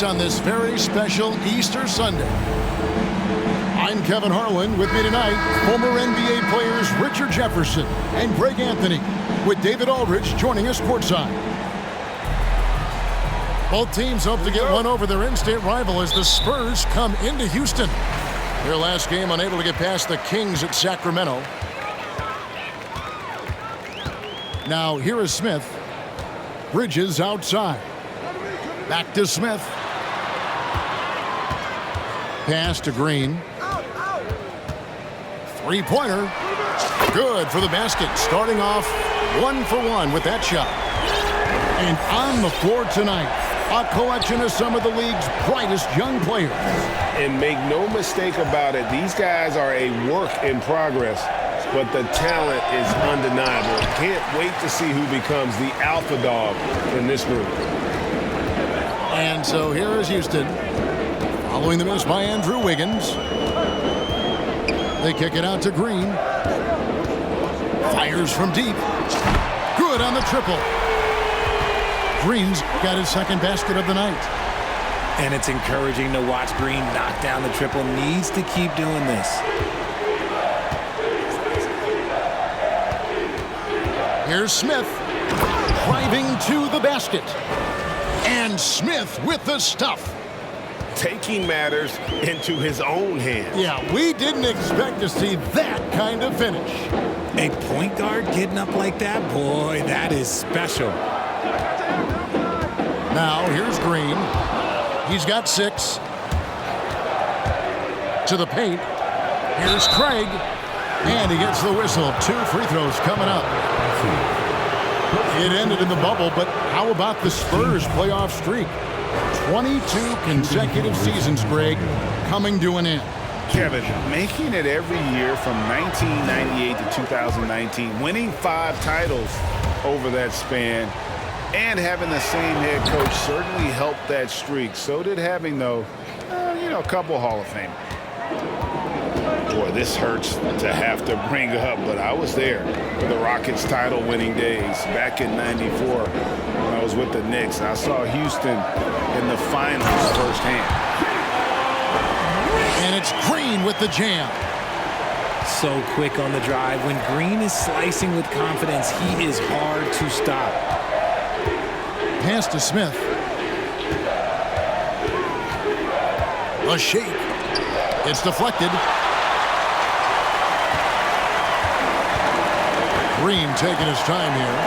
On this very special Easter Sunday. I'm Kevin Harlan. With me tonight, former NBA players Richard Jefferson and Greg Anthony, with David Aldridge joining us courtside. Both teams hope to get one over their in-state rival as the Spurs come into Houston. Their last game unable to get past the Kings at Sacramento. Now here is Smith. Bridges outside. Back to Smith. Pass to Green. Three-pointer. Good for the basket. Starting off 1 for 1 with that shot. And on the floor tonight, a collection of some of the league's brightest young players. And make no mistake about it, these guys are a work in progress, but the talent is undeniable. Can't wait to see who becomes the alpha dog in this group. And so here is Houston. Following the miss by Andrew Wiggins. They kick it out to Green. Fires from deep. Good on the triple. Green's got his second basket of the night. And it's encouraging to watch Green knock down the triple. Needs to keep doing this. Here's Smith. Driving to the basket. And Smith with the stuff. Taking matters into his own hands. Yeah, we didn't expect to see that kind of finish. A point guard getting up like that, boy, that is special. Now, here's Green. He's got 6. To the paint. Here's Craig. And he gets the whistle. 2 free throws coming up. It ended in the bubble, but how about the Spurs playoff streak? 22 consecutive seasons, Greg, coming to an end. Kevin, making it every year from 1998 to 2019, winning 5 titles over that span, and having the same head coach certainly helped that streak. So did having, though, a couple Hall of Fame. Boy, this hurts to have to bring up, but I was there for the Rockets title-winning days back in '94 when I was with the Knicks. I saw Houston in the finals firsthand. And it's Green with the jam. So quick on the drive. When Green is slicing with confidence, he is hard to stop. Pass to Smith. A shake. It's deflected. Green taking his time here.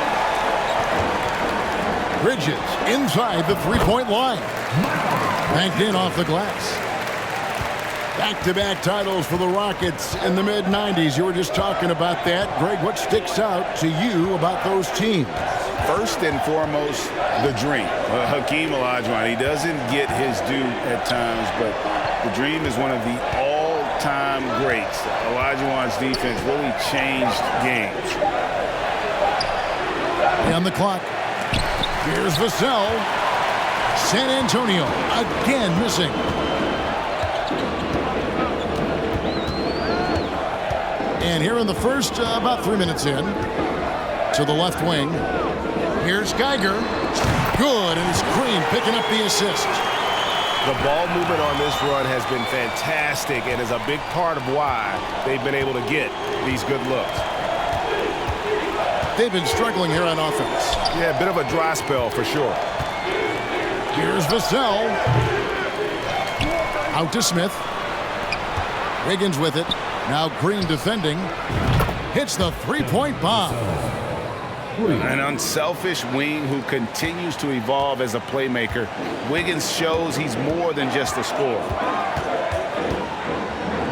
Bridges inside the three-point line. Banked in off the glass. Back-to-back titles for the Rockets in the mid-90s. You were just talking about that. Greg, what sticks out to you about those teams? First and foremost, the dream. Hakeem Olajuwon, he doesn't get his due at times, but the dream is one of the all-time greats. Olajuwon's defense really changed games. On the clock. Here's Vassell. San Antonio again missing. And here in the first, about 3 minutes in, to the left wing. Here's Geiger. Good, and it's Green picking up the assist. The ball movement on this run has been fantastic and is a big part of why they've been able to get these good looks. They've been struggling here on offense. Yeah, a bit of a dry spell for sure. Here's Vassell. Out to Smith. Wiggins with it. Now Green defending. Hits the three-point bomb. An unselfish wing who continues to evolve as a playmaker. Wiggins shows he's more than just a scorer.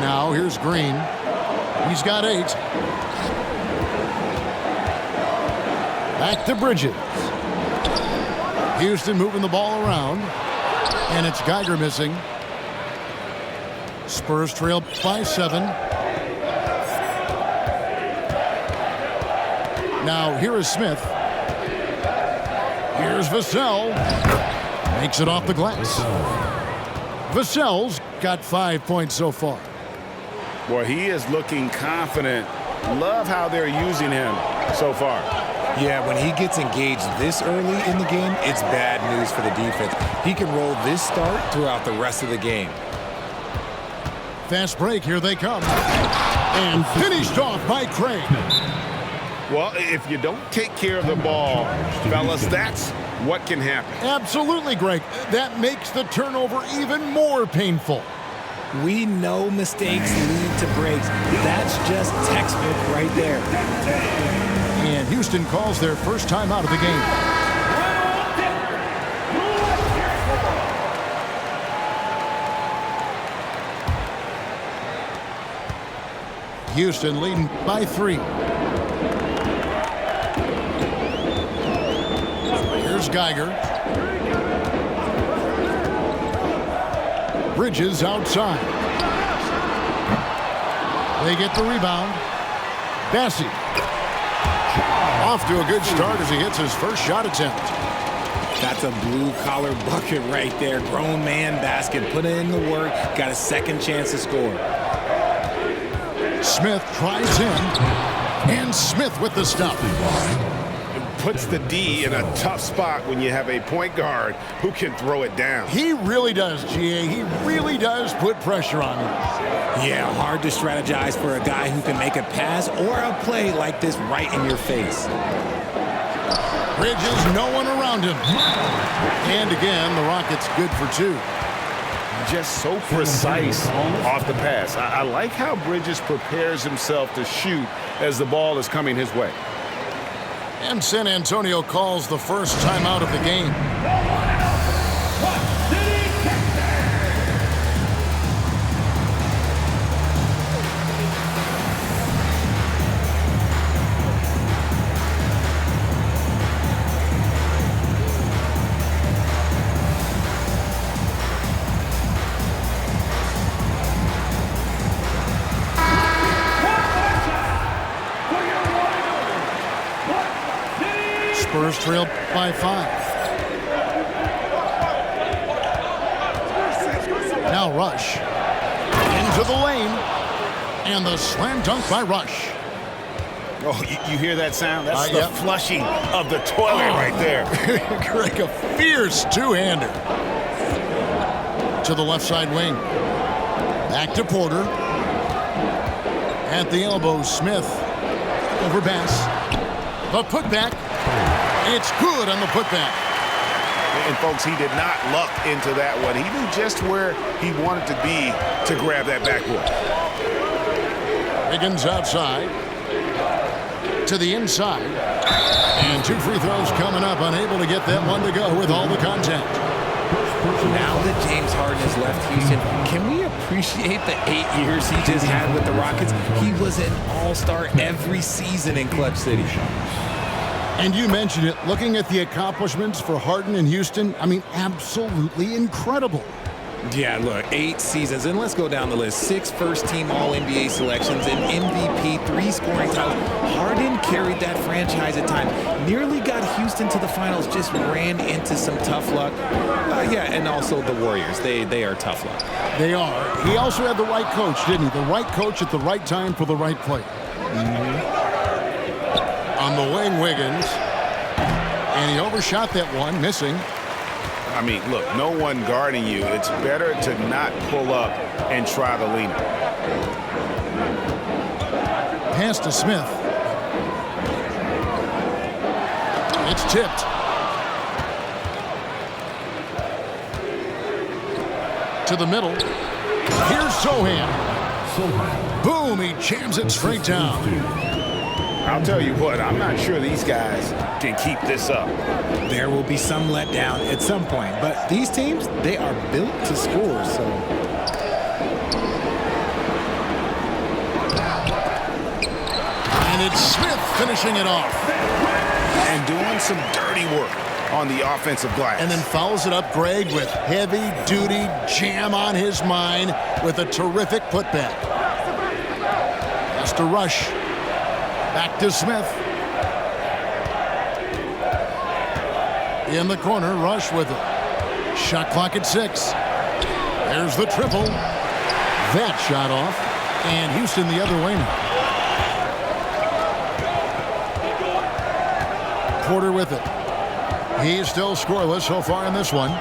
Now here's Green. He's got 8. Back to Bridges. Houston moving the ball around. And it's Geiger missing. Spurs trail by 7. Now here is Smith. Here's Vassell. Makes it off the glass. Vassell's got 5 points so far. Boy, he is looking confident. Love how they're using him so far. Yeah, when he gets engaged this early in the game, it's bad news for the defense. He can roll this start throughout the rest of the game. Fast break, here they come. And finished off by Craig. Well, if you don't take care of the ball, fellas, that's what can happen. Absolutely, Greg. That makes the turnover even more painful. We know mistakes lead to breaks. That's just textbook right there. And Houston calls their first time out of the game. Houston leading by 3. Here's Geiger. Bridges outside. They get the rebound. Bessie. Off to a good start as he hits his first shot attempt. That's a blue-collar bucket right there. Grown man basket. Put in the work. Got a second chance to score. Smith tries in. And Smith with the stop. Puts the D in a tough spot when you have a point guard who can throw it down. He really does, GA. He really does put pressure on him. Yeah, hard to strategize for a guy who can make a pass or a play like this right in your face. Bridges, no one around him. And again, the Rockets good for 2. Just so precise off the pass. I like how Bridges prepares himself to shoot as the ball is coming his way. And San Antonio calls the first timeout of the game. Spurs trailed by 5. Now Rush. Into the lane. And the slam dunk by Rush. Oh, you hear that sound? That's the yep. flushing of the toilet right there. Greg, a fierce two-hander. To the left side wing. Back to Porter. At the elbow, Smith. Over Bass. The putback. It's good on the putback. And, folks, he did not luck into that one. He knew just where he wanted to be to grab that backboard. Wiggins outside. to the inside. And 2 free throws coming up, unable to get that one to go with all the contact. Now that James Harden has left Houston, can we appreciate the 8 years he just had with the Rockets? He was an all-star every season in Clutch City. And you mentioned it, looking at the accomplishments for Harden in Houston, I mean, absolutely incredible. Yeah, look, 8 seasons, and let's go down the list. 6 first-team All-NBA selections, an MVP, 3 scoring titles. Harden carried that franchise at times. Nearly got Houston to the finals, just ran into some tough luck. Yeah, and also the Warriors. They are tough luck. They are. He also had the right coach, didn't he? The right coach at the right time for the right play. On the wing, Wiggins. And he overshot that one, missing. I mean, look, no one guarding you. It's better to not pull up and try to lean. Pass to Smith. It's tipped. To the middle. Here's Sohan. Boom, he jams it straight down. I'll tell you what, I'm not sure these guys can keep this up. There will be some letdown at some point, but these teams, they are built to score, so. And it's Smith finishing it off. And doing some dirty work on the offensive glass. And then follows it up, Greg, with heavy-duty jam on his mind with a terrific putback. Has to rush. Back to Smith. In the corner, Rush with it. Shot clock at 6. There's the triple. That shot off. And Houston the other way now. Porter with it. He's still scoreless so far in this one.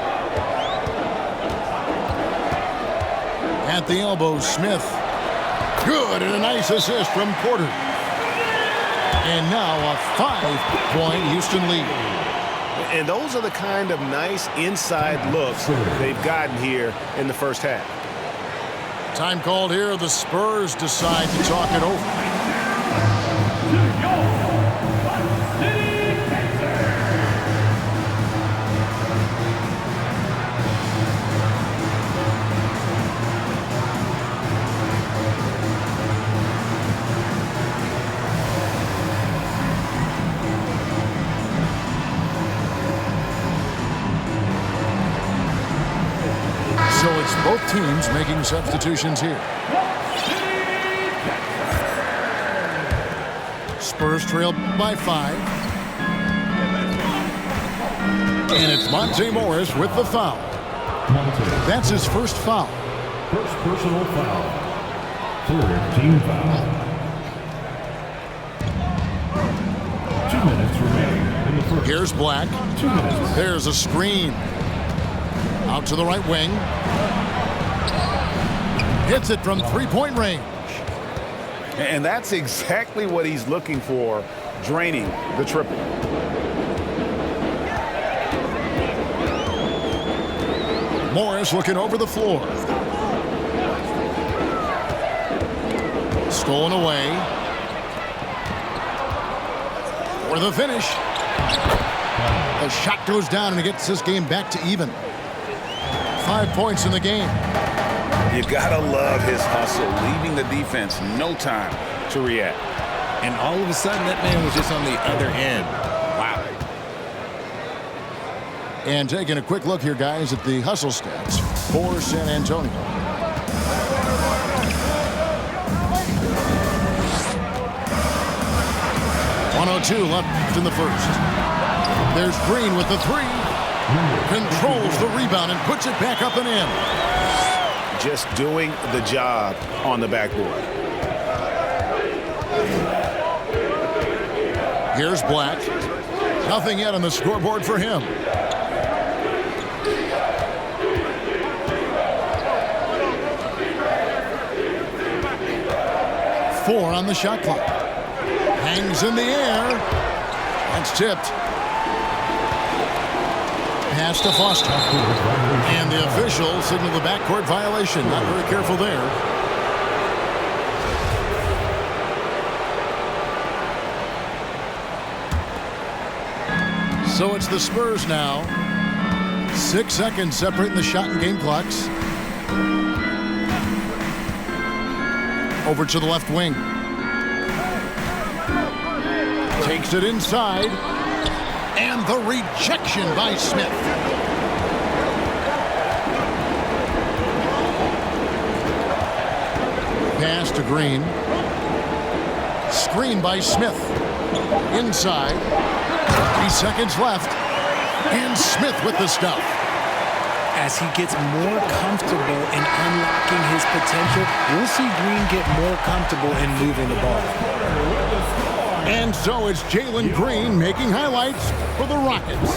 At the elbow, Smith. Good, and a nice assist from Porter. And now a 5-point Houston lead. And those are the kind of nice inside looks they've gotten here in the first half. Time called here. The Spurs decide to talk it over. So it's both teams making substitutions here. Spurs trail by 5. And it's Monte Morris with the foul. That's his first foul. First personal foul. Third team foul. 2 minutes remaining in the first. Here's Black. 2 minutes. There's a screen. Out to the right wing. Hits it from 3-point range. And that's exactly what he's looking for, draining the triple. Morris looking over the floor. Stolen away. For the finish. The shot goes down and it gets this game back to even. 5 points in the game. You gotta love his hustle, leaving the defense no time to react. And all of a sudden, that man was just on the other end. Wow. And taking a quick look here, guys, at the hustle stats for San Antonio. .102 left in the first. There's Green with the 3. Controls the rebound and puts it back up and in. Just doing the job on the backboard. Here's Black. Nothing yet on the scoreboard for him. Four on the shot clock. Hangs in the air. That's tipped. Pass to Foster. And the official signaled the backcourt violation. Not very careful there. So it's the Spurs now. 6 seconds separating the shot and game clocks. Over to the left wing. Takes it inside. And the rejection by Smith. Pass to Green. Screen by Smith. Inside. 3 seconds left. And Smith with the stuff. As he gets more comfortable in unlocking his potential, we'll see Green get more comfortable in moving the ball. And so it's Jalen Green making highlights for the Rockets.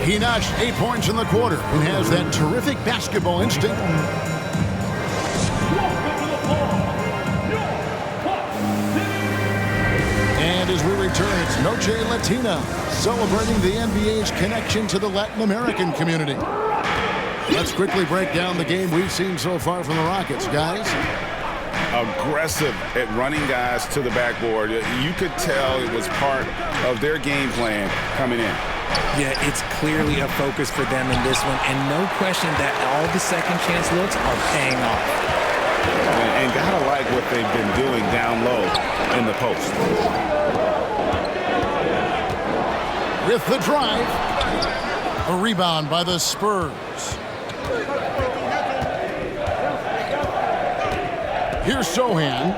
He notched 8 points in the quarter and has that terrific basketball instinct. And as we return, it's Noche Latina, celebrating the NBA's connection to the Latin American community. Let's quickly break down the game we've seen so far from the Rockets, guys. Aggressive at running guys to the backboard. You could tell it was part of their game plan coming in. Yeah, it's clearly a focus for them in this one, and no question that all the second chance looks are paying off. And gotta like what they've been doing down low in the post. With the drive, a rebound by the Spurs. Here's Sohan.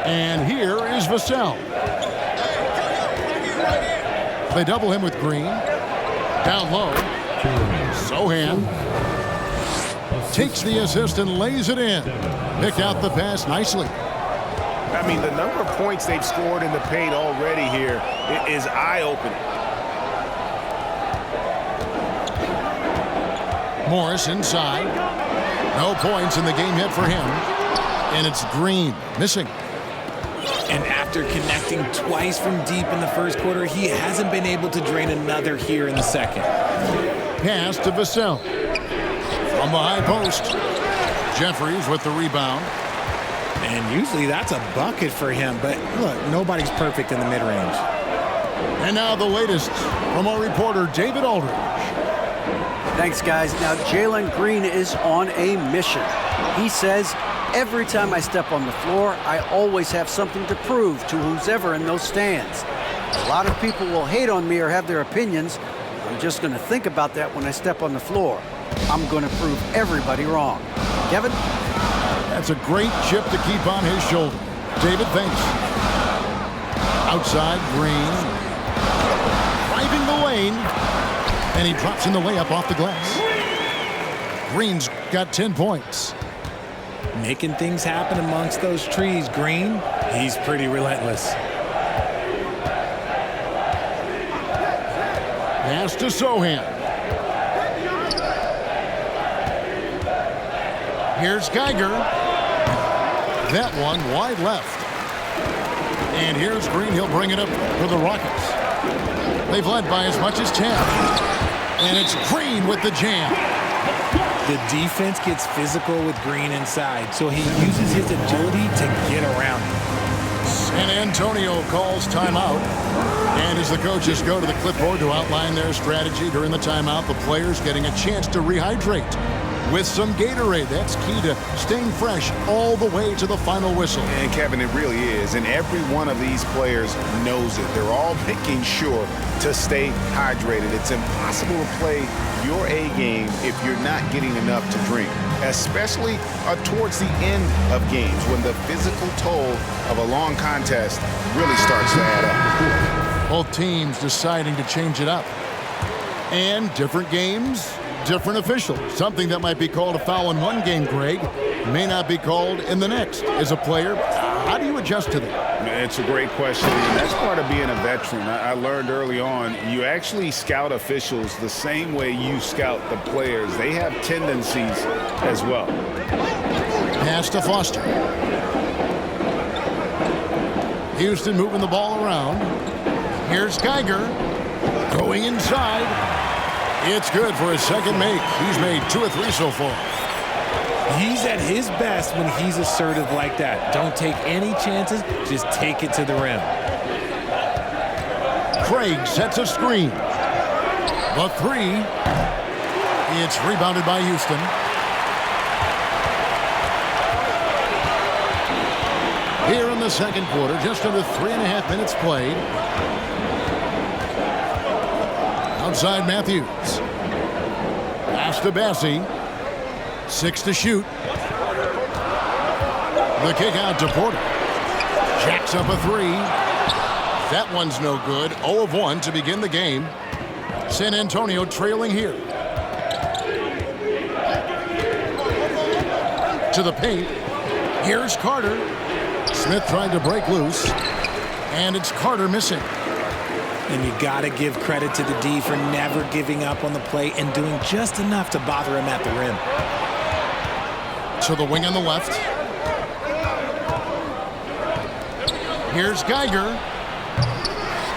And here is Vassell. They double him with Green. Down low. Sohan takes the assist and lays it in. Picked out the pass nicely. I mean, the number of points they've scored in the paint already here is eye-opening. Morris inside. No points in the game hit for him. And it's Green missing. And after connecting twice from deep in the first quarter, he hasn't been able to drain another here in the second. Pass to Vassell. From the high post. Jeffries with the rebound. And usually that's a bucket for him, but look, nobody's perfect in the mid-range. And now the latest from our reporter, David Aldridge. Thanks, guys. Now, Jalen Green is on a mission. He says, every time I step on the floor, I always have something to prove to who's ever in those stands. A lot of people will hate on me or have their opinions. I'm just going to think about that when I step on the floor. I'm going to prove everybody wrong. Kevin? That's a great chip to keep on his shoulder. David, thanks. Outside, Green. Driving the lane. And he drops in the layup off the glass. Green's got 10 points. Making things happen amongst those trees. Green, he's pretty relentless. Pass to Sohan. Here's Geiger. That one wide left. And here's Green. He'll bring it up for the Rockets. They've led by as much as 10. And it's Green with the jam. The defense gets physical with Green inside, so he uses his agility to get around him. San Antonio calls timeout. And as the coaches go to the clipboard to outline their strategy during the timeout, the players getting a chance to rehydrate with some Gatorade. That's key to staying fresh all the way to the final whistle. And Kevin, it really is. And every one of these players knows it. They're all making sure to stay hydrated. It's impossible to play your A game if you're not getting enough to drink, especially towards the end of games when the physical toll of a long contest really starts to add up. Both teams deciding to change it up. And different games, different officials. Something that might be called a foul in one game, Greg, may not be called in the next. As a player, how do you adjust to that? It's a great question, and that's part of being a veteran. I learned early on, you actually scout officials the same way you scout the players. They have tendencies as well. Pass to Foster. Houston moving the ball around. Here's Geiger going inside. It's good for his second make. He's made 2 or 3 so far. He's at his best when he's assertive like that. Don't take any chances, just take it to the rim. Craig sets a screen. The three. It's rebounded by Houston. Here in the second quarter, just under 3.5 minutes played. Outside Matthews. Pass to Bassie. 6 to shoot. The kick out to Porter. Jacks up a three. That one's no good. 0 of 1 to begin the game. San Antonio trailing here. To the paint. Here's Carter. Smith trying to break loose. And it's Carter missing. And you got to give credit to the D for never giving up on the play and doing just enough to bother him at the rim. To the wing on the left. Here's Geiger.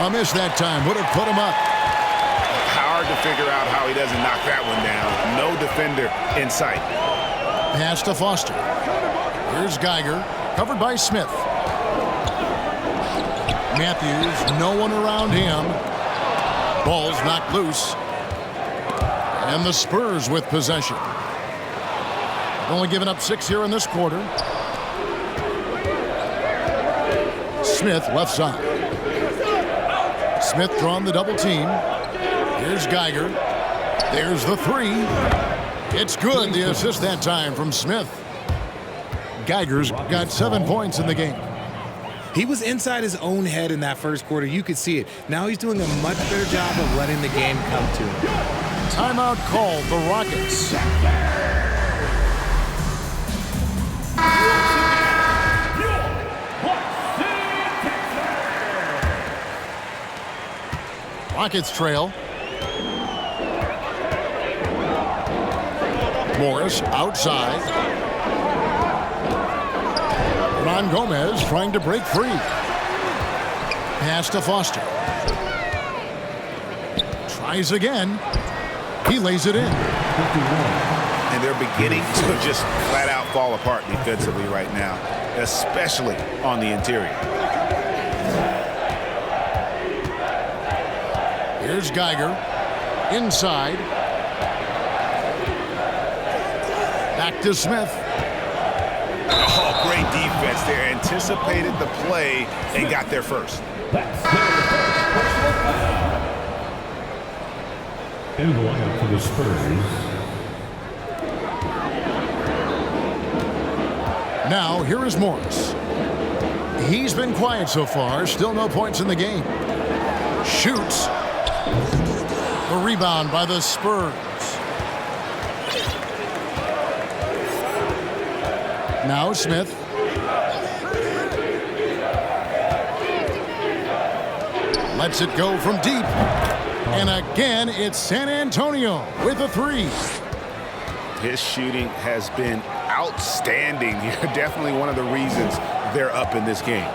A miss that time. Would have put him up. Hard to figure out how he doesn't knock that one down. No defender in sight. Pass to Foster. Here's Geiger. Covered by Smith. Matthews, no one around him. Ball's knocked loose. And the Spurs with possession. Only giving up 6 here in this quarter. Smith left side. Smith drawing the double team. Here's Geiger. There's the three. It's good. The assist that time from Smith. Geiger's got 7 points in the game. He was inside his own head in that first quarter. You could see it. Now he's doing a much better job of letting the game come to him. Timeout called the Rockets. Rockets trail. Morris outside. Ron Gomez trying to break free. Pass to Foster. Tries again. He lays it in. And they're beginning to just flat out fall apart defensively right now, especially on the interior. Here's Geiger. Inside. Back to Smith. Oh, great defense there. Anticipated the play and got there first. And the lineup for the Spurs. Now, here is Morris. He's been quiet so far. Still no points in the game. Shoots. The rebound by the Spurs. Now Smith. Lets it go from deep. And again, it's San Antonio with a three. His shooting has been outstanding. Definitely one of the reasons they're up in this game.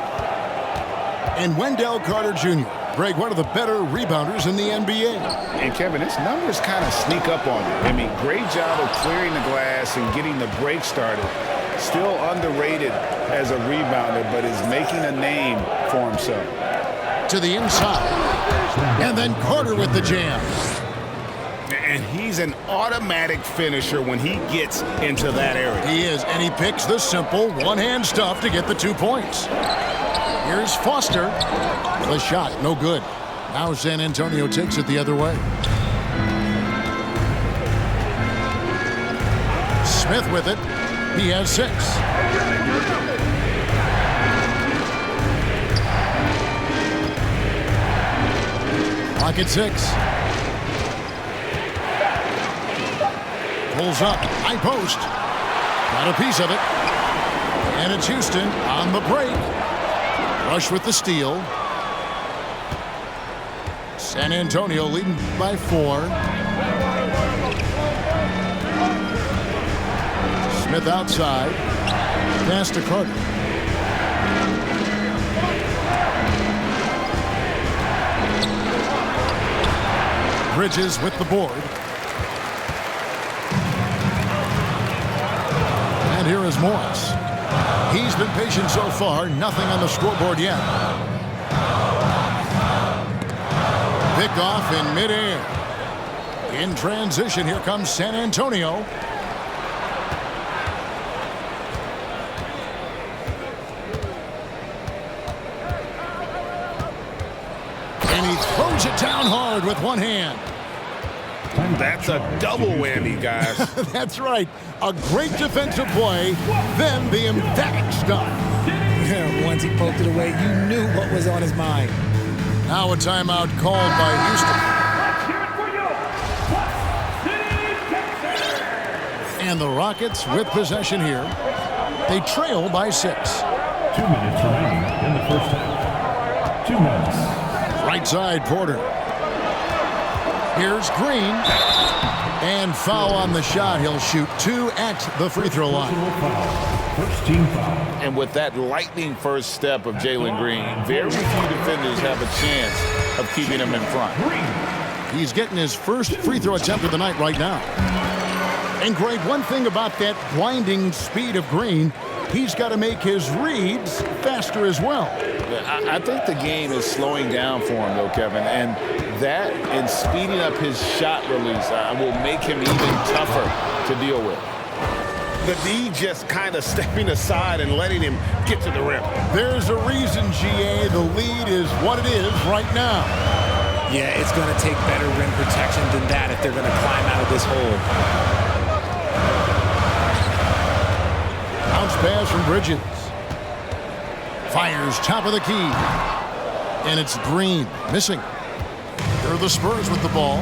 And Wendell Carter Jr., Greg, one of the better rebounders in the NBA. And Kevin, his numbers kind of sneak up on you. I mean, great job of clearing the glass and getting the break started. Still underrated as a rebounder, but is making a name for himself. To the inside. And then Carter with the jam. And he's an automatic finisher when he gets into that area. He is, and he picks the simple one-hand stuff to get the 2 points. Here's Foster. The shot, no good. Now San Antonio takes it the other way. Smith with it. He has 6. Clock at 6. Pulls up, high post. Got a piece of it. And it's Houston on the break. Rush with the steal. San Antonio leading by 4. Smith outside. Pass to Carter. Bridges with the board. And here is Morris. He's been patient so far. Nothing on the scoreboard yet. Picked off in midair. In transition, here comes San Antonio. And he throws it down hard with one hand. That's a double whammy, guys. That's right. A great defensive play, then the emphatic stop. Once he poked it away, you knew what was on his mind. Now a timeout called by Houston. And the Rockets with possession here. They trail by 6. 2 minutes remaining in the first half. 2 minutes. Right side, Porter. Here's Green. And foul on the shot. He'll shoot 2 at the free throw line. First team foul. And with that lightning first step of Jalen Green, very few defenders have a chance of keeping him in front. He's getting his first free throw attempt of the night right now. And Greg, one thing about that blinding speed of Green, he's got to make his reads faster as well. I think the game is slowing down for him, though, Kevin. And that and speeding up his shot release will make him even tougher to deal with. The D just kind of stepping aside and letting him get to the rim. There's a reason, GA, the lead is what it is right now. Yeah, it's going to take better rim protection than that if they're going to climb out of this hole. Bounce pass from Bridges. Fires top of the key. And it's Green missing. Here are the Spurs with the ball.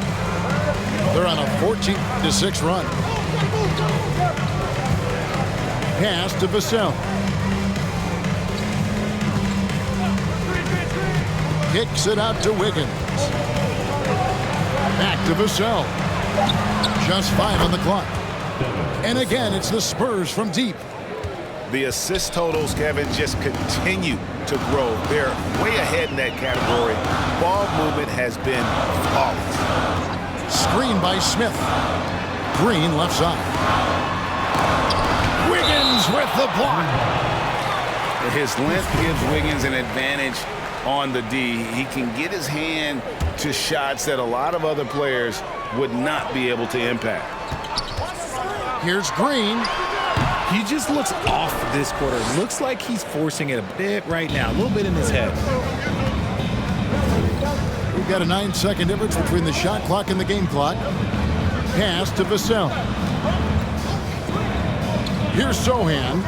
They're on a 14-6 run. Pass to Vassell. Kicks it out to Wiggins. Back to Vassell. Just 5 on the clock. And again, it's the Spurs from deep. The assist totals, Kevin, just continue to grow. They're way ahead in that category. Ball movement has been flawless. Screen by Smith. Green left side. Wiggins with the block. His length gives Wiggins an advantage on the D. He can get his hand to shots that a lot of other players would not be able to impact. Here's Green. He just looks off this quarter. Looks like he's forcing it a bit right now, a little bit in his head. We've got a 9-second difference between the shot clock and the game clock. Pass to Vassell. Here's Sohan.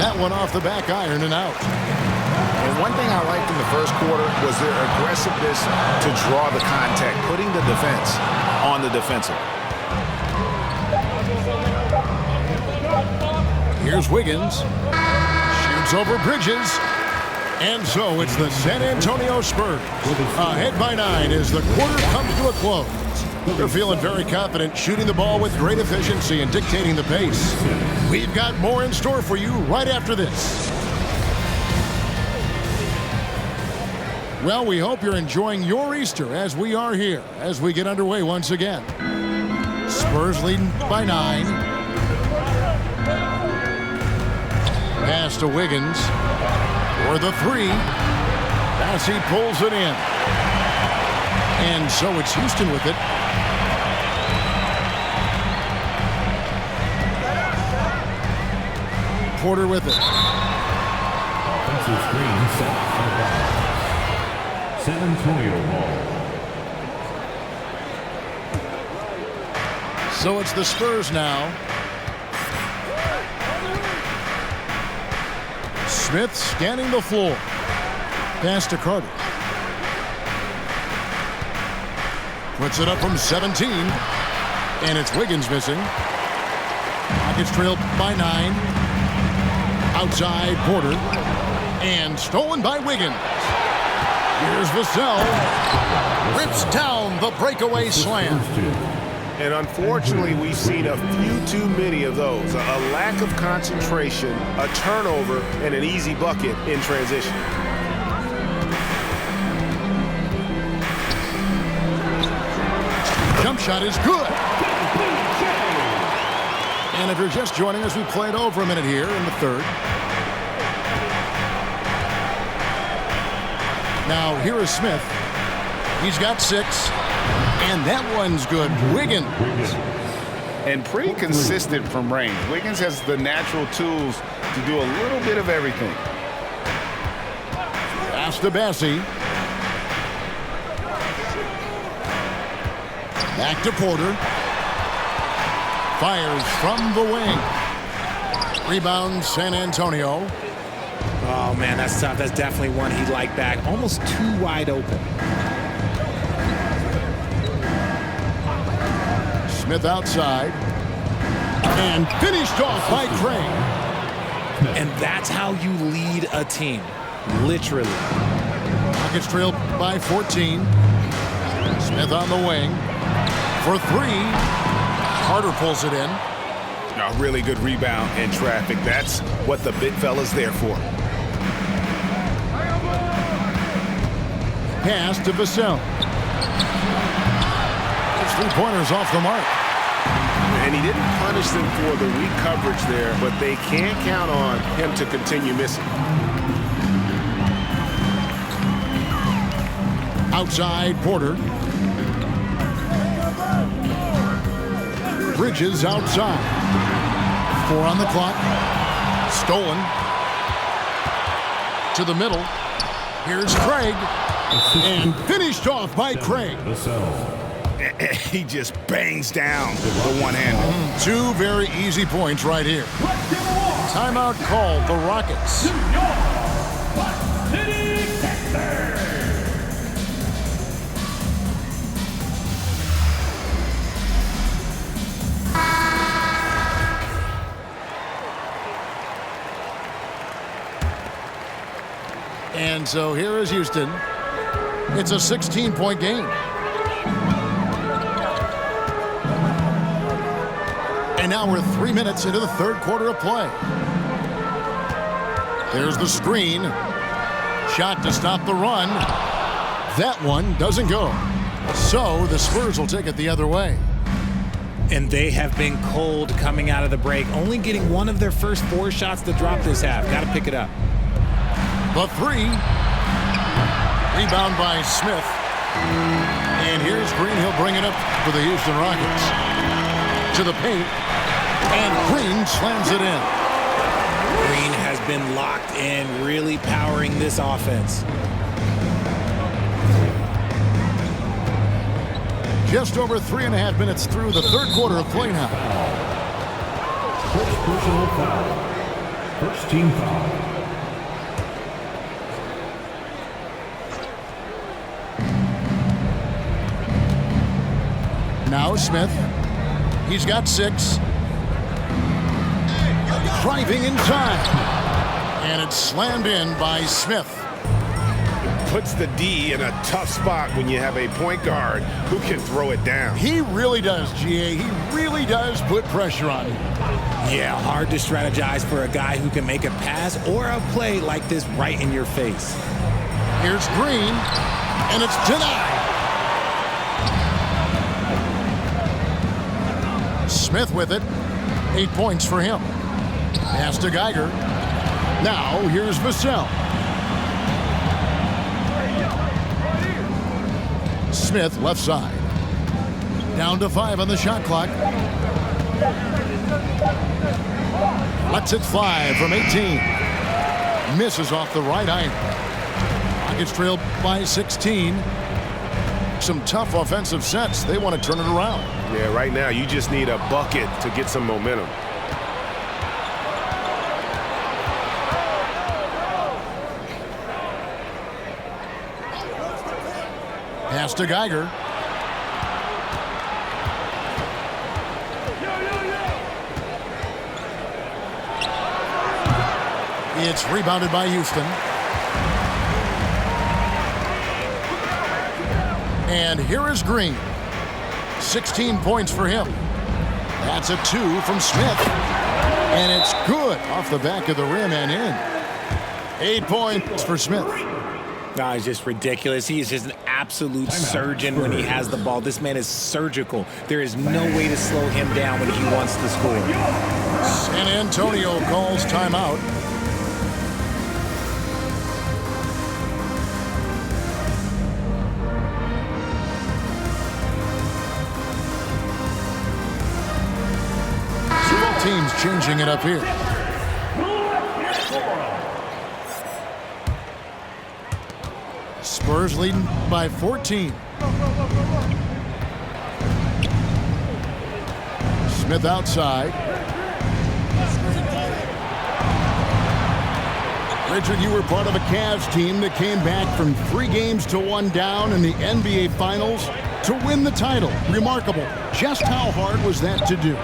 That one off the back iron and out. And one thing I liked in the first quarter was their aggressiveness to draw the contact, putting the defense on the defensive. Here's Wiggins. Shoots over Bridges. And so it's the San Antonio Spurs ahead by 9 as the quarter comes to a close. They're feeling very confident, shooting the ball with great efficiency and dictating the pace. We've got more in store for you right after this. Well, we hope you're enjoying your Easter as we are here as we get underway once again. Spurs leading by 9. Pass to Wiggins for the 3. As he pulls it in. And so it's Houston with it. Porter with it. Offensive screen set for the ball. San Antonio ball. So it's the Spurs now. Smith scanning the floor. Pass to Carter. Puts it up from 17. And it's Wiggins missing. Rockets trailed by 9. Outside Porter. And stolen by Wiggins. Here's Vassell. Rips down the breakaway slam. And unfortunately, we've seen a few too many of those. A lack of concentration, a turnover, and an easy bucket in transition. Jump shot is good. And if you're just joining us, we played over a minute here in the third. Now here is Smith. He's got 6. And that one's good. Wiggins. And pretty consistent from range. Wiggins has the natural tools to do a little bit of everything. Pass to Bessie. Back to Porter. Fires from the wing. Rebound San Antonio. Oh, man, that's tough. That's definitely one he'd like back. Almost too wide open. Smith outside. And finished off by Craig. And that's how you lead a team. Literally. Rockets trail by 14. Smith on the wing. For 3. Carter pulls it in. A really good rebound in traffic. That's what the big fella's there for. Pass to Vassell. His 3-pointers off the mark. And he didn't punish them for the weak coverage there, but they can't count on him to continue missing. Outside Porter. Bridges outside. 4 on the clock. Stolen. To the middle. Here's Craig. And finished off by Craig. He just bangs down the one-hander. 2 very easy points right here. Timeout called the Rockets. And so here is Houston. It's a 16-point game. And now we're 3 minutes into the third quarter of play. There's the screen. Shot to stop the run. That one doesn't go. So the Spurs will take it the other way. And they have been cold coming out of the break, only getting one of their first 4 shots to drop this half. Got to pick it up. The 3. Rebound by Smith. And here's Green. He'll bring it up for the Houston Rockets. To the paint. And Green slams it in. Green has been locked in, really powering this offense. Just over 3.5 minutes through the third quarter of play now. First personal foul. First team foul. Now Smith. He's got 6. Driving in time. And it's slammed in by Smith. Puts the D in a tough spot when you have a point guard who can throw it down. He really does, GA. He really does put pressure on him. Yeah, hard to strategize for a guy who can make a pass or a play like this right in your face. Here's Green. And it's denied. Smith with it. 8 points for him. Pass to Geiger. Now here's Vassell. Smith left side. Down to 5 on the shot clock. Lets it fly from 18. Misses off the right iron. Rockets trail by 16. Some tough offensive sets. They want to turn it around. Yeah, right now you just need a bucket to get some momentum. Pass to Geiger. It's rebounded by Houston. And here is Green. 16 points for him. That's a 2 from Smith. And it's good off the back of the rim and in. 8 points for Smith. No, he's just ridiculous. He is just an absolute surgeon when he has the ball. This man is surgical. There is no way to slow him down when he wants to score. San Antonio calls timeout. teams changing it up here. Spurs leading by 14. Smith outside. Richard, you were part of a Cavs team that came back from 3 games to 1 down in the NBA Finals to win the title. Remarkable. Just how hard was that to do?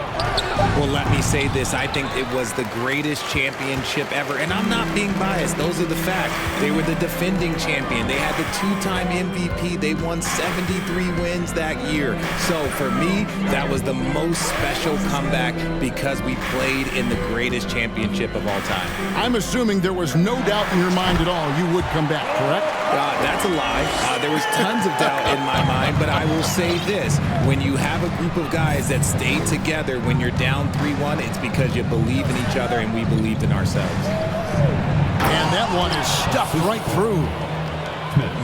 Well, let me say this. I think it was the greatest championship ever. And I'm not being biased. Those are the facts. They were the defending champion. They had the 2-time MVP. They won 73 wins that year. So for me, that was the most special comeback because we played in the greatest championship of all time. I'm assuming there was no doubt in your mind at all you would come back, correct? That's a lie. There was tons of doubt in my mind, but I will say this. When you have a group of guys that stay together when you're down 3-1, it's because you believe in each other and we believed in ourselves. And that one is stuffed right through.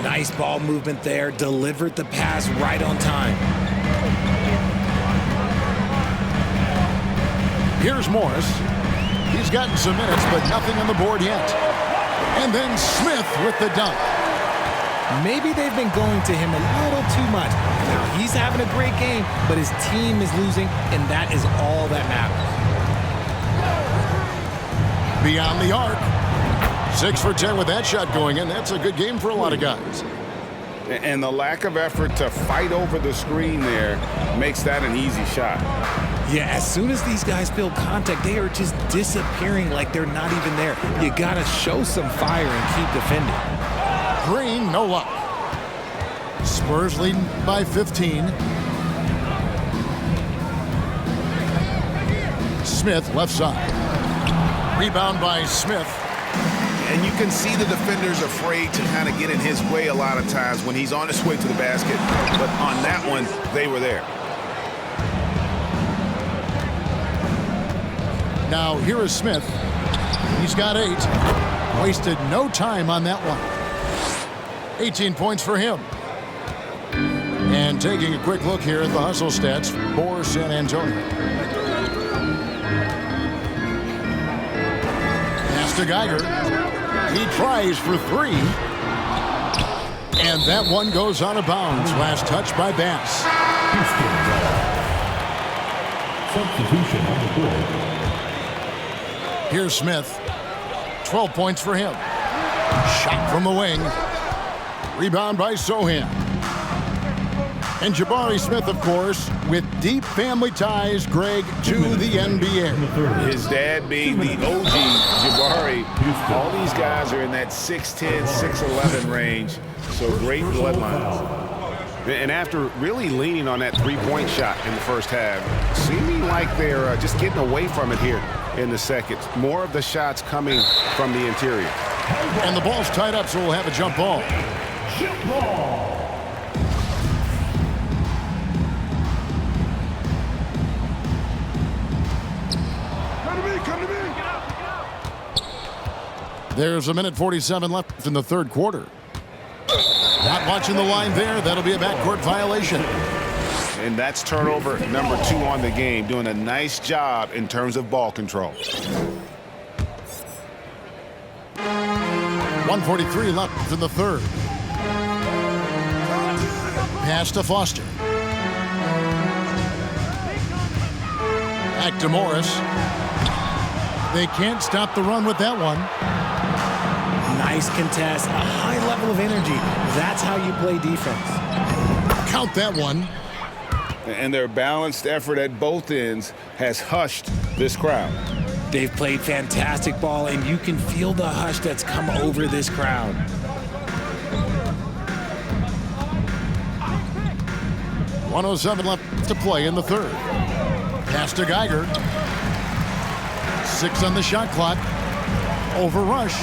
Nice ball movement there. Delivered the pass right on time. Here's Morris. He's gotten some minutes, but nothing on the board yet. And then Smith with the dunk. Maybe they've been going to him a little too much. Now, he's having a great game, but his team is losing, and that is all that matters. Beyond the arc. 6 for 10 with that shot going in. That's a good game for a lot of guys. And the lack of effort to fight over the screen there makes that an easy shot. Yeah, as soon as these guys feel contact, they are just disappearing like they're not even there. You got to show some fire and keep defending. Green, no luck. Spurs leading by 15. Smith, left side. Rebound by Smith. And you can see the defenders afraid to kind of get in his way a lot of times when he's on his way to the basket. But on that one, they were there. Now here is Smith. He's got 8. Wasted no time on that one. 18 points for him. And taking a quick look here at the hustle stats for San Antonio. Pass to Geiger. He tries for 3. And that one goes out of bounds. Last touch by Bass. Substitution on the board. Here's Smith. 12 points for him. Shot from the wing. Rebound by Sohan. And Jabari Smith, of course, with deep family ties, Greg, to the NBA. His dad being the OG Jabari. All these guys are in that 6'10", 6'11" range. So great bloodlines. And after really leaning on that three-point shot in the first half, seeming like they're just getting away from it here in the second. More of the shots coming from the interior. And the ball's tied up, so we'll have a jump ball. Jump ball. There's a minute 47 left in the third quarter. Not watching the line there. That'll be a backcourt violation. And that's turnover number 2 on the game, doing a nice job in terms of ball control. 1:43 left in the third. Pass to Foster. Back to Morris. They can't stop the run with that one. Nice contest, a high level of energy. That's how you play defense. Count that one. And their balanced effort at both ends has hushed this crowd. They've played fantastic ball, and you can feel the hush that's come over this crowd. .107 left to play in the third. Pass to Geiger. 6 on the shot clock. Over rush.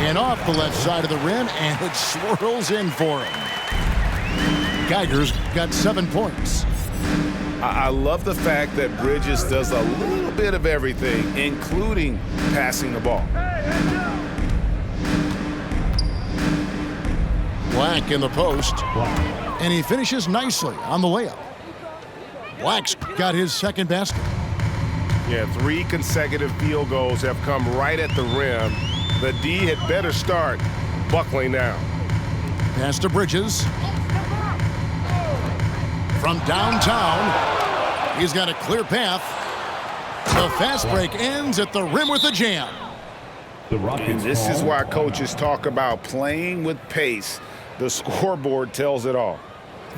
And off the left side of the rim, and it swirls in for him. Geiger's got 7 points. I love the fact that Bridges does a little bit of everything, including passing the ball. Black in the post. And he finishes nicely on the layup. Black's got his second basket. Yeah, 3 consecutive field goals have come right at the rim. The D had better start buckling down. Pass to Bridges. From downtown, he's got a clear path. The fast break ends at the rim with a jam. And this is why coaches talk about playing with pace. The scoreboard tells it all.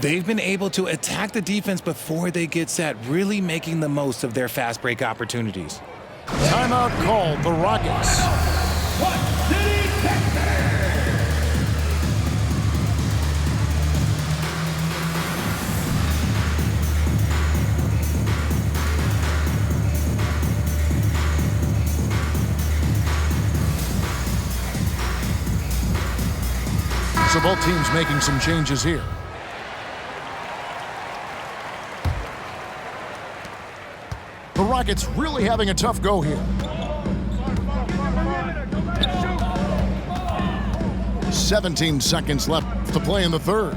They've been able to attack the defense before they get set, really making the most of their fast break opportunities. Timeout called, the Rockets. So both teams making some changes here. The Rockets really having a tough go here. 17 seconds left to play in the third.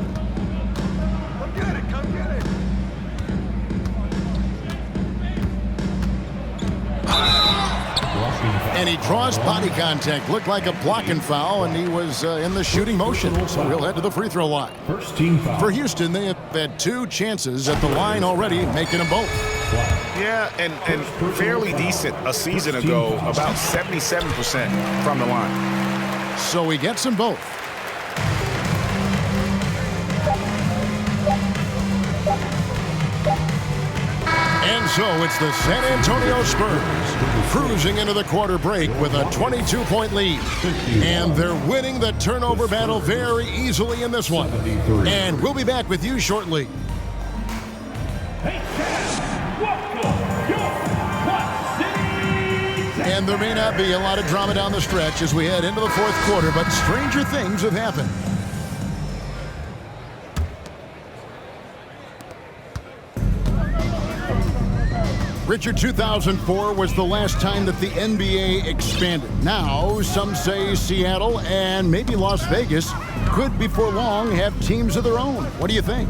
And he draws body contact. Looked like a blocking foul, and he was in the shooting motion. So he'll head to the free throw line. First team foul. For Houston, they have had 2 chances at the line already, making them both. Yeah, and fairly decent a season ago, about 77% from the line. So he gets them both. And so it's the San Antonio Spurs cruising into the quarter break with a 22-point lead. And they're winning the turnover battle very easily in this one. And we'll be back with you shortly. And there may not be a lot of drama down the stretch as we head into the fourth quarter, but stranger things have happened. Richard, 2004 was the last time that the NBA expanded. Now, some say Seattle and maybe Las Vegas could before long have teams of their own. What do you think?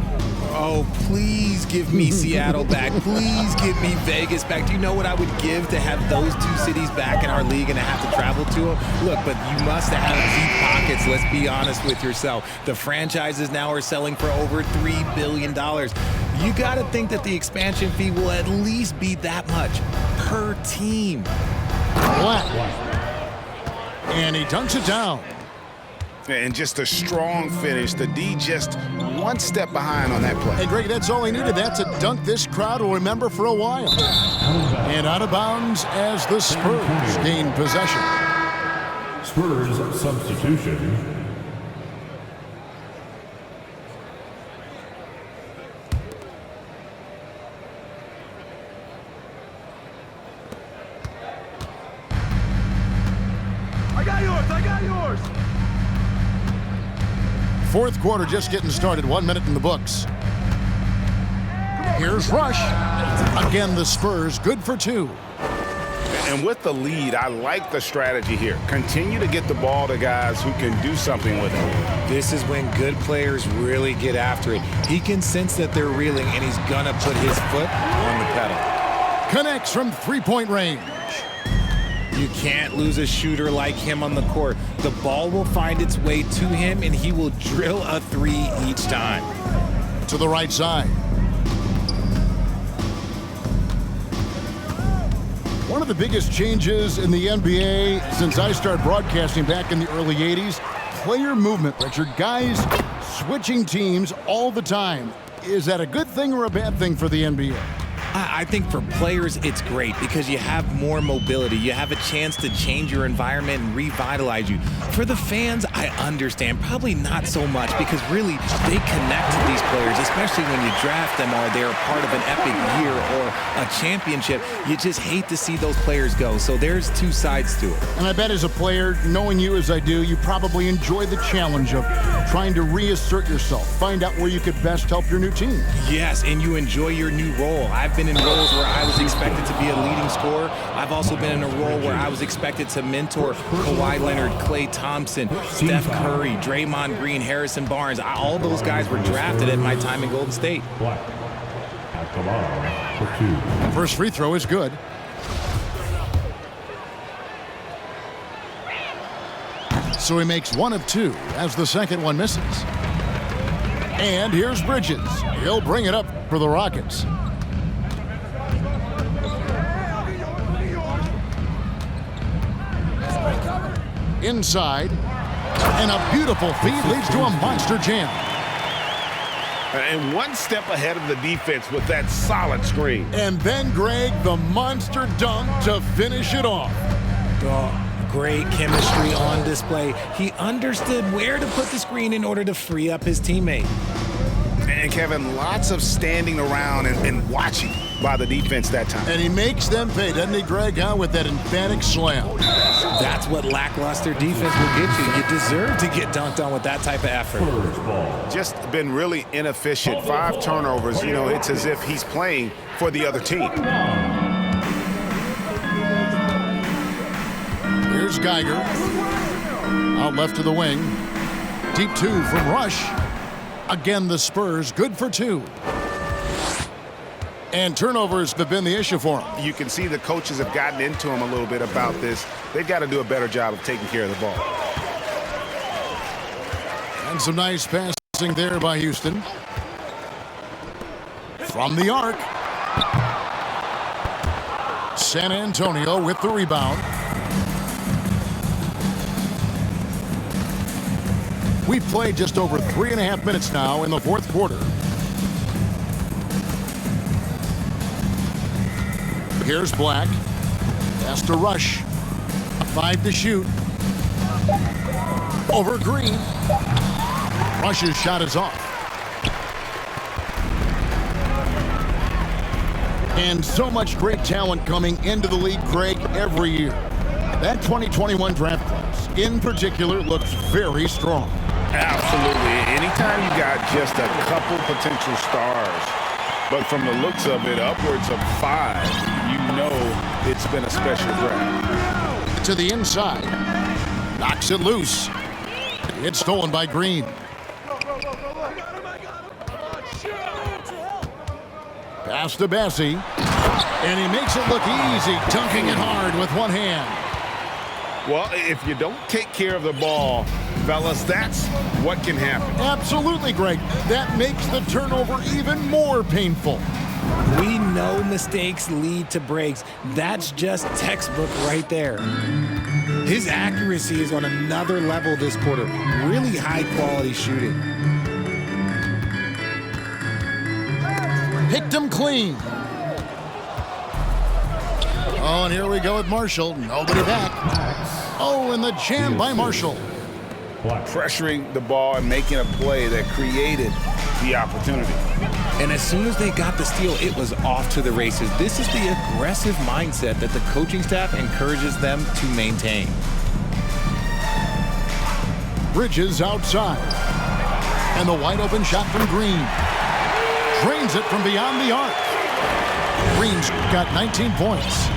Oh, please give me Seattle back. Please give me Vegas back. Do you know what I would give to have those 2 cities back in our league and to have to travel to them? Look, but you must have deep pockets. Let's be honest with yourself. The franchises now are selling for over $3 billion. You got to think that the expansion fee will at least be that much per team. Black. And he dunks it down. And just a strong finish. The D just 1 step behind on that play. Hey, Greg, that's all he needed. That's a dunk this crowd will remember for a while. And out of bounds as the Spurs gain possession. Spurs substitution. I got yours. Fourth quarter just getting started. 1 minute in the books. Here's Rush. Again, the Spurs good for 2. And with the lead, I like the strategy here. Continue to get the ball to guys who can do something with it. This is when good players really get after it. He can sense that they're reeling, and he's going to put his foot on the pedal. Connects from 3-point range. You can't lose a shooter like him on the court. The ball will find its way to him, and he will drill a 3 each time. To the right side. One of the biggest changes in the NBA since I started broadcasting back in the early 80s, player movement, Richard. Guys switching teams all the time. Is that a good thing or a bad thing for the NBA? I think for players, it's great because you have more mobility. You have a chance to change your environment and revitalize you. For the fans, I understand. Probably not so much because really they connect to these players, especially when you draft them or they're part of an epic year or a championship. You just hate to see those players go. So there's 2 sides to it. And I bet as a player, knowing you as I do, you probably enjoy the challenge of trying to reassert yourself, find out where you could best help your new team. Yes, and you enjoy your new role. I've been in roles where I was expected to be a leading scorer. I've also been in a role where I was expected to mentor Kawhi Leonard, Klay Thompson, Steph Curry, Draymond Green, Harrison Barnes. All those guys were drafted at my time in Golden State. Black. At the line for 2. First free throw is good. So he makes 1 of 2 as the second one misses. And here's Bridges. He'll bring it up for the Rockets. Inside. And a beautiful feed leads to a monster jam. And one step ahead of the defense with that solid screen. And then, Greg, the monster dunk to finish it off. Oh, great chemistry on display. He understood where to put the screen in order to free up his teammate. And Kevin, lots of standing around and watching by the defense that time. And he makes them pay, doesn't he, Greg, with that emphatic slam. That's what lackluster defense will get you. You deserve to get dunked on with that type of effort. Just been really inefficient. 5 turnovers. You know, it's as if he's playing for the other team. Here's Geiger. Out left to the wing. Deep 2 from Rush. Again, the Spurs good for 2. And turnovers have been the issue for him. You can see the coaches have gotten into him a little bit about this. They've got to do a better job of taking care of the ball. And some nice passing there by Houston. From the arc. San Antonio with the rebound. We've played just over 3.5 minutes now in the fourth quarter. Here's Black. Has to Rush. 5 to shoot. Over Green. Rush's shot is off. And so much great talent coming into the league, Greg, every year. That 2021 draft class, in particular, looks very strong. Absolutely. Anytime you got just a couple potential stars, but from the looks of it, upwards of 5, you know it's been a special draft. To the inside. Knocks it loose. It's stolen by Green. Pass to Bassie. And he makes it look easy, dunking it hard with one hand. Well, if you don't take care of the ball, fellas, that's what can happen. Absolutely, Greg. That makes the turnover even more painful. We know mistakes lead to breaks. That's just textbook right there. His accuracy is on another level this quarter. Really high-quality shooting. Picked him clean. Oh, and here we go with Marshall. Nobody back. Oh, and the jam by Marshall. Pressuring the ball and making a play that created the opportunity. And as soon as they got the steal, it was off to the races. This is the aggressive mindset that the coaching staff encourages them to maintain. Bridges outside. And the wide open shot from Green. Drains it from beyond the arc. Green's got 19 points.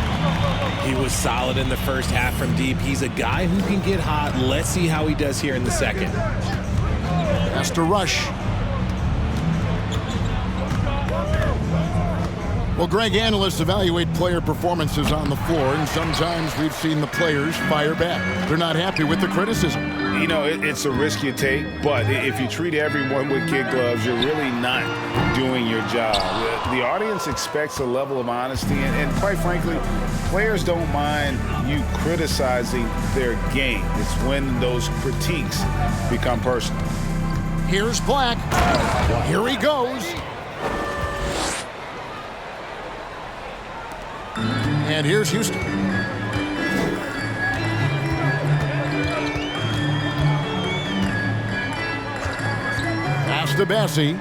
He was solid in the first half from deep. He's a guy who can get hot. Let's see how he does here in the second. Has to Rush. Well, Greg, analysts evaluate player performances on the floor, and sometimes we've seen the players fire back. They're not happy with the criticism. You know, it's a risk you take, but if you treat everyone with kid gloves, you're really not doing your job. The audience expects a level of honesty, and quite frankly, players don't mind you criticizing their game. It's when those critiques become personal. Here's Black. Here he goes. And here's Houston. Pass to Bassie.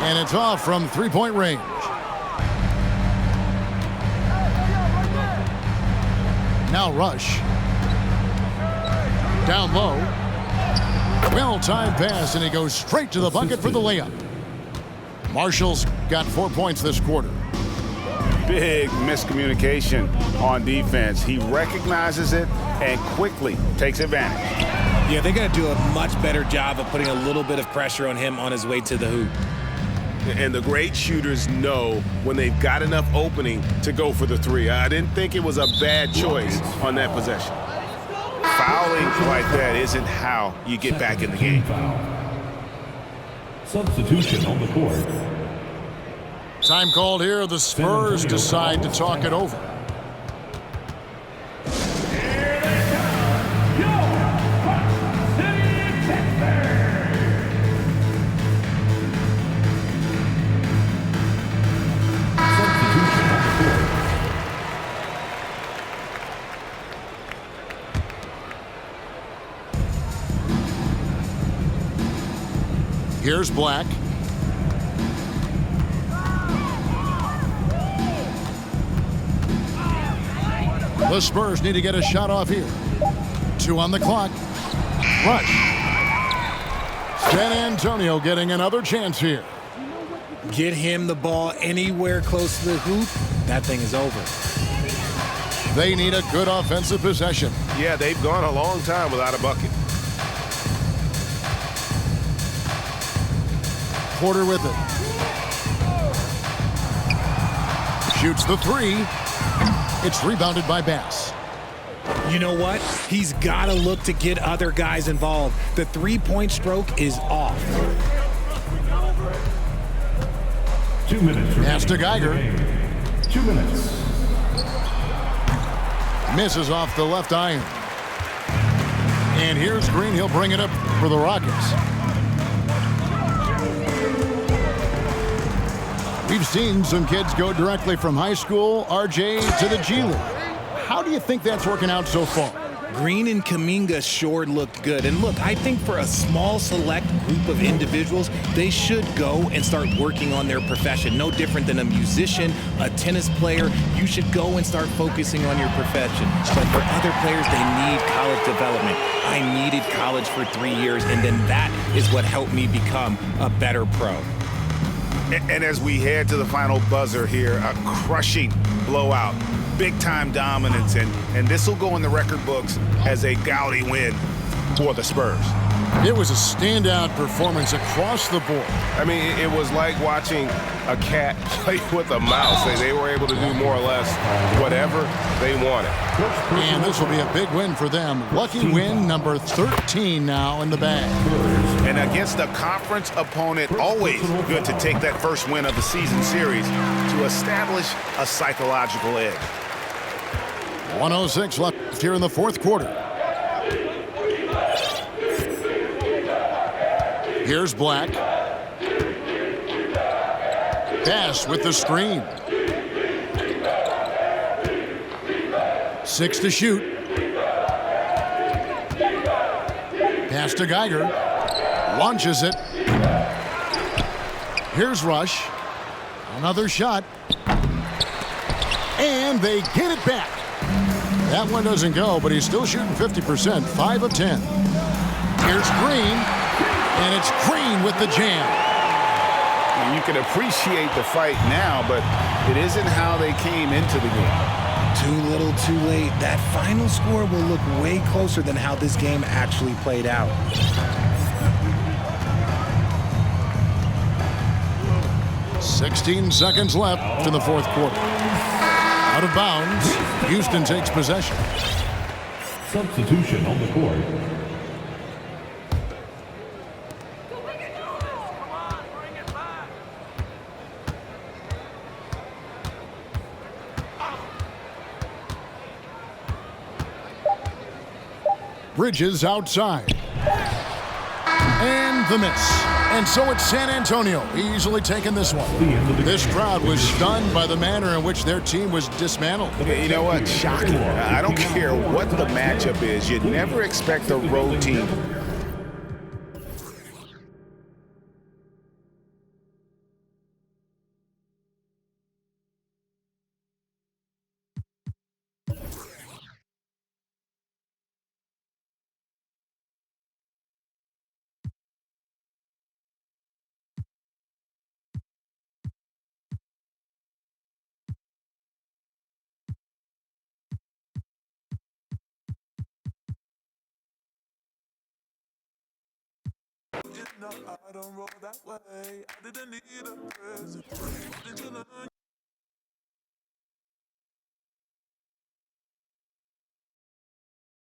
And it's off from three-point range. Now Rush. Down low. Well-timed pass, and he goes straight to the bucket for the layup. Marshall's got 4 points this quarter. Big miscommunication on defense. He recognizes it and quickly takes advantage. Yeah, they got to do a much better job of putting a little bit of pressure on him on his way to the hoop. And the great shooters know when they've got enough opening to go for the three. I didn't think it was a bad choice on that possession. Fouling like that isn't how you get back in the game. Substitution on the court. Time called here. The Spurs decide to talk it over. Here's Black. The Spurs need to get a shot off here. 2 on the clock. Rush. San Antonio getting another chance here. Get him the ball anywhere close to the hoop, that thing is over. They need a good offensive possession. Yeah, they've gone a long time without a bucket. Porter with it. Shoots the 3. It's rebounded by Bass. You know what? He's got to look to get other guys involved. The three-point stroke is off. 2 minutes. Pass to Geiger. 2 minutes. Misses off the left iron. And here's Green. He'll bring it up for the Rockets. We've seen some kids go directly from high school, RJ, to the G League. How do you think that's working out so far? Green and Kuminga sure looked good. And look, I think for a small select group of individuals, they should go and start working on their profession. No different than a musician, a tennis player. You should go and start focusing on your profession. But for other players, they need college development. I needed college for 3 years, and then that is what helped me become a better pro. And as we head to the final buzzer here, a crushing blowout, big-time dominance, and this will go in the record books as a gaudy win for the Spurs. It was a standout performance across the board. I mean, it was like watching a cat play with a mouse. They were able to do more or less whatever they wanted. And this will be a big win for them. Lucky win number 13 now in the bag. And against a conference opponent, always good to take that first win of the season series to establish a psychological edge. 1:06 left here in the fourth quarter. Here's Black. Pass with the screen. 6 to shoot. Pass to Geiger. Launches it. Here's Rush. Another shot. And they get it back. That one doesn't go, but he's still shooting 50%, 5 of 10. Here's Green. And it's Green with the jam. You can appreciate the fight now, but it isn't how they came into the game. Too little, too late. That final score will look way closer than how this game actually played out. "16 seconds left in the fourth quarter. Out of bounds. Houston takes possession. Substitution on the court. Bridges outside. And the miss. And so it's San Antonio easily taking this one. This crowd was stunned by the manner in which their team was dismantled. You know what? Shocking. I don't care what the matchup is. You never expect a road team You know I don't roll that way. I didn't need a present. Did you learn?